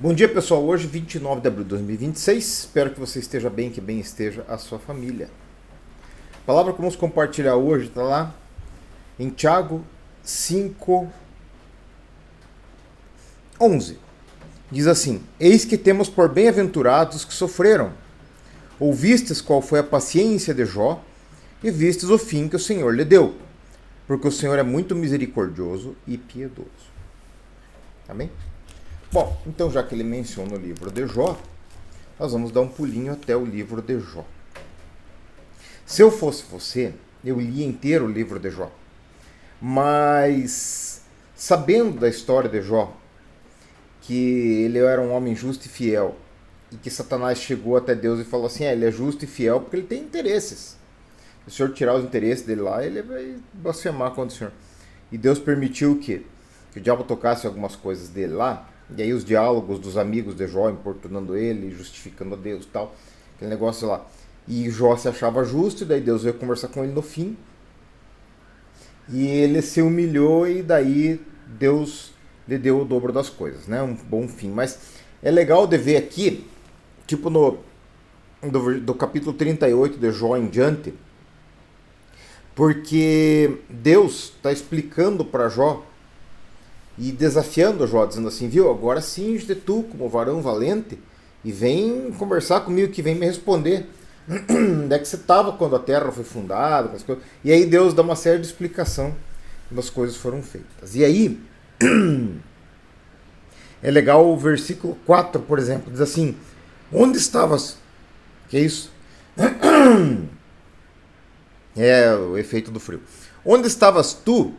Bom dia, pessoal. Hoje, 29 de abril de 2026. Espero que você esteja bem, que bem esteja a sua família. A palavra que vamos compartilhar hoje está lá em Tiago 5:11. Diz assim: Eis que temos por bem-aventurados os que sofreram. Ouvistes qual foi a paciência de Jó e vistes o fim que o Senhor lhe deu, porque o Senhor é muito misericordioso e piedoso. Amém? Bom, então já que ele menciona o livro de Jó, nós vamos dar um pulinho até o livro de Jó. Se eu fosse você, eu lia inteiro o livro de Jó. Mas, sabendo da história de Jó, que ele era um homem justo e fiel, e que Satanás chegou até Deus e falou assim, ele é justo e fiel porque ele tem interesses. Se o Senhor tirar os interesses dele lá, ele vai blasfemar contra o Senhor. E Deus permitiu que o diabo tocasse algumas coisas dele lá, e aí os diálogos dos amigos de Jó importunando ele, justificando a Deus e tal, aquele negócio lá. E Jó se achava justo, e daí Deus veio conversar com ele no fim. E ele se humilhou, e daí Deus lhe deu o dobro das coisas, né? Um bom fim. Mas é legal de ver aqui, tipo do capítulo 38 de Jó em diante, porque Deus está explicando para Jó e desafiando Jó, dizendo assim, viu, agora cinge-te tu como varão valente e vem conversar comigo, que vem me responder. Onde é que você estava quando a terra foi fundada? E aí Deus dá uma série de explicação como as coisas foram feitas. E aí é legal o versículo 4, por exemplo, diz assim, onde estavas? Que é isso? É o efeito do frio. Onde estavas tu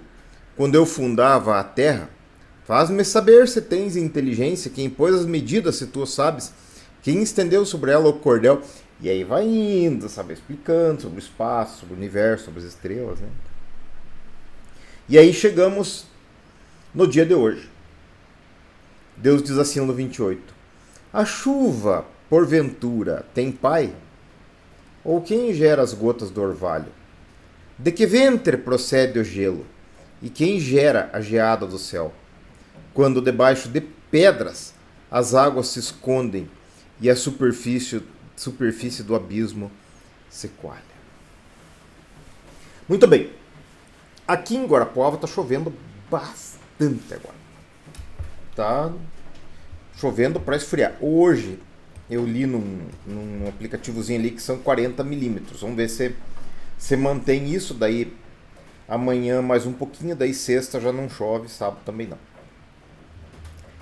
quando eu fundava a terra? Faz-me saber se tens inteligência, quem pôs as medidas, se tu sabes, quem estendeu sobre ela o cordel. E aí vai indo, sabe, explicando sobre o espaço, sobre o universo, sobre as estrelas, né? E aí chegamos no dia de hoje. Deus diz assim no 28. A chuva, porventura, tem pai? Ou quem gera as gotas do orvalho? De que ventre procede o gelo? E quem gera a geada do céu? Quando debaixo de pedras as águas se escondem e a superfície do abismo se coalha. Muito bem. Aqui em Guarapuava está chovendo bastante agora. Tá chovendo para esfriar. Hoje eu li num aplicativozinho ali que são 40 milímetros. Vamos ver se mantém isso. Daí amanhã mais um pouquinho, daí sexta já não chove, sábado também não.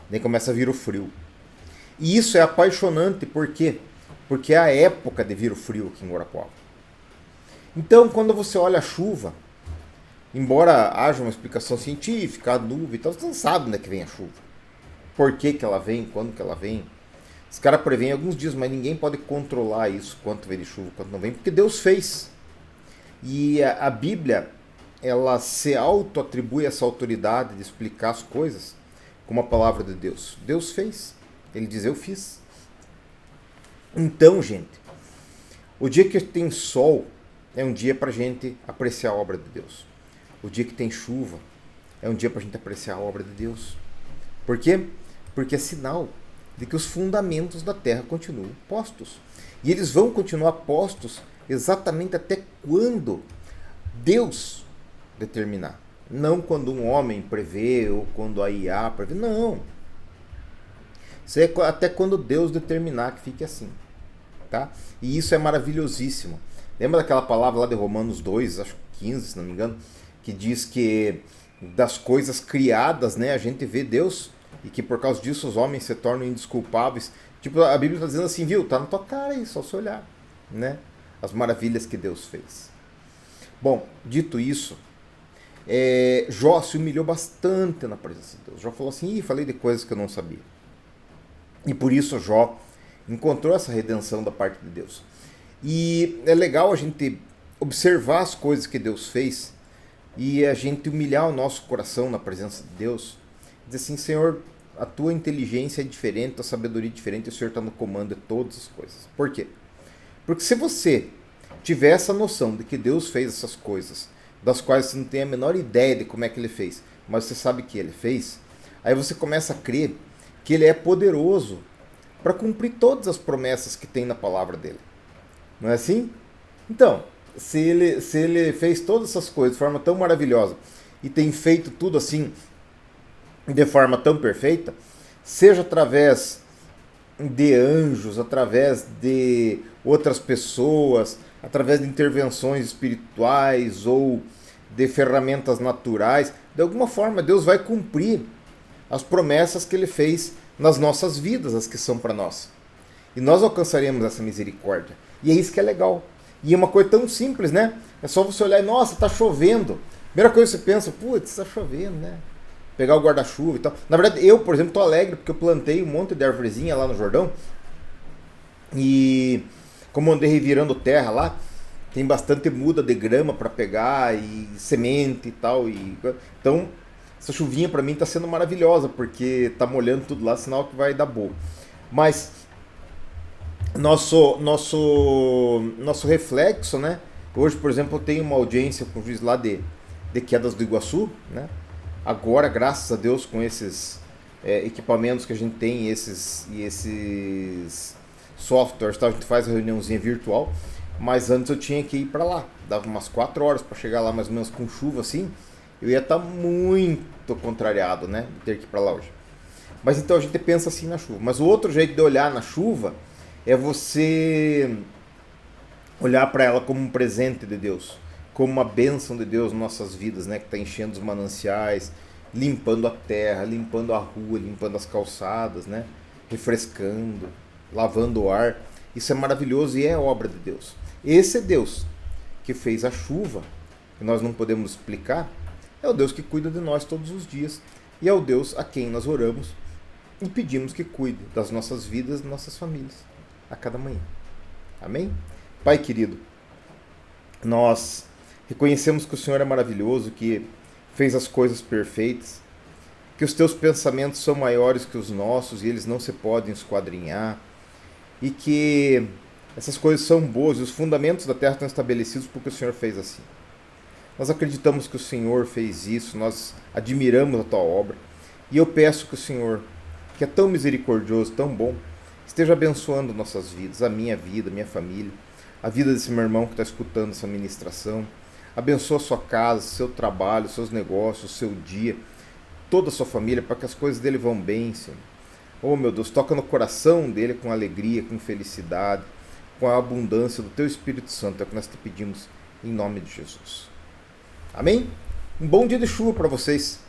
Daí começa a vir o frio. E isso é apaixonante, por quê? Porque é a época de vir o frio aqui em Guarapuava. Então, quando você olha a chuva, embora haja uma explicação científica, a nuvem e tal, você não sabe onde é que vem a chuva. Por que ela vem, quando que ela vem. Os caras preveem alguns dias, mas ninguém pode controlar isso, quanto vem de chuva, quanto não vem, porque Deus fez. E a Bíblia, ela se auto-atribui essa autoridade de explicar as coisas como a palavra de Deus. Deus fez. Ele diz, eu fiz. Então, gente, o dia que tem sol é um dia para a gente apreciar a obra de Deus. O dia que tem chuva é um dia para a gente apreciar a obra de Deus. Por quê? Porque é sinal de que os fundamentos da terra continuam postos. E eles vão continuar postos exatamente até quando Deus determinar. Não quando um homem prevê ou quando a IA prevê. Não. Isso é até quando Deus determinar que fique assim. Tá? E isso é maravilhosíssimo. Lembra daquela palavra lá de Romanos 2, acho que 15, se não me engano, que diz que das coisas criadas, né, a gente vê Deus e que por causa disso os homens se tornam indesculpáveis. Tipo, a Bíblia está dizendo assim, viu? Tá na tua cara aí, só se olhar, né? As maravilhas que Deus fez. Bom, dito isso, Jó se humilhou bastante na presença de Deus. Jó falou assim, falei de coisas que eu não sabia. E por isso Jó encontrou essa redenção da parte de Deus. E é legal a gente observar as coisas que Deus fez e a gente humilhar o nosso coração na presença de Deus. Dizer assim, Senhor, a tua inteligência é diferente, a sabedoria é diferente, e o Senhor está no comando de todas as coisas. Por quê? Porque se você tiver essa noção de que Deus fez essas coisas, das quais você não tem a menor ideia de como é que Ele fez, mas você sabe que Ele fez, aí você começa a crer que Ele é poderoso para cumprir todas as promessas que tem na palavra dele. Não é assim? Então, se ele fez todas essas coisas de forma tão maravilhosa e tem feito tudo assim de forma tão perfeita, seja através de anjos, através de outras pessoas, através de intervenções espirituais ou de ferramentas naturais, de alguma forma Deus vai cumprir as promessas que Ele fez nas nossas vidas, as que são para nós. E nós alcançaremos essa misericórdia. E é isso que é legal. E é uma coisa tão simples, né? É só você olhar e, nossa, tá chovendo. Primeira coisa que você pensa, putz, tá chovendo, né? Pegar o guarda-chuva e tal. Na verdade, eu, por exemplo, tô alegre porque eu plantei um monte de árvorezinha lá no Jordão. E como eu andei revirando terra lá, tem bastante muda de grama para pegar e semente e tal. Então, essa chuvinha para mim tá sendo maravilhosa, porque tá molhando tudo lá, sinal que vai dar boa. Mas nosso reflexo, né? Hoje, por exemplo, eu tenho uma audiência com o juiz lá de Quedas do Iguaçu, né? Agora, graças a Deus, com esses equipamentos que a gente tem e esses softwares, tá? A gente faz a reuniãozinha virtual, mas antes eu tinha que ir para lá, dava umas 4 horas para chegar lá, mais ou menos com chuva assim, eu ia estar muito contrariado, né, de ter que ir para lá hoje. Mas então a gente pensa assim na chuva. Mas o outro jeito de olhar na chuva é você olhar para ela como um presente de Deus, como uma bênção de Deus nas nossas vidas, né, que está enchendo os mananciais, limpando a terra, limpando a rua, limpando as calçadas, né, refrescando, lavando o ar. Isso é maravilhoso e é obra de Deus. Esse é Deus que fez a chuva, que nós não podemos explicar, é o Deus que cuida de nós todos os dias e é o Deus a quem nós oramos e pedimos que cuide das nossas vidas, das nossas famílias, a cada manhã. Amém? Pai querido, nós reconhecemos que o Senhor é maravilhoso, que fez as coisas perfeitas, que os teus pensamentos são maiores que os nossos e eles não se podem esquadrinhar, e que essas coisas são boas e os fundamentos da terra estão estabelecidos porque o Senhor fez assim. Nós acreditamos que o Senhor fez isso, nós admiramos a tua obra, e eu peço que o Senhor, que é tão misericordioso, tão bom, esteja abençoando nossas vidas, a minha vida, a minha família, a vida desse meu irmão que está escutando essa ministração. Abençoa a sua casa, seu trabalho, seus negócios, seu dia, toda a sua família, para que as coisas dele vão bem, Senhor. Oh, meu Deus, toca no coração dele com alegria, com felicidade, com a abundância do teu Espírito Santo. É o que nós te pedimos em nome de Jesus. Amém? Um bom dia de chuva para vocês.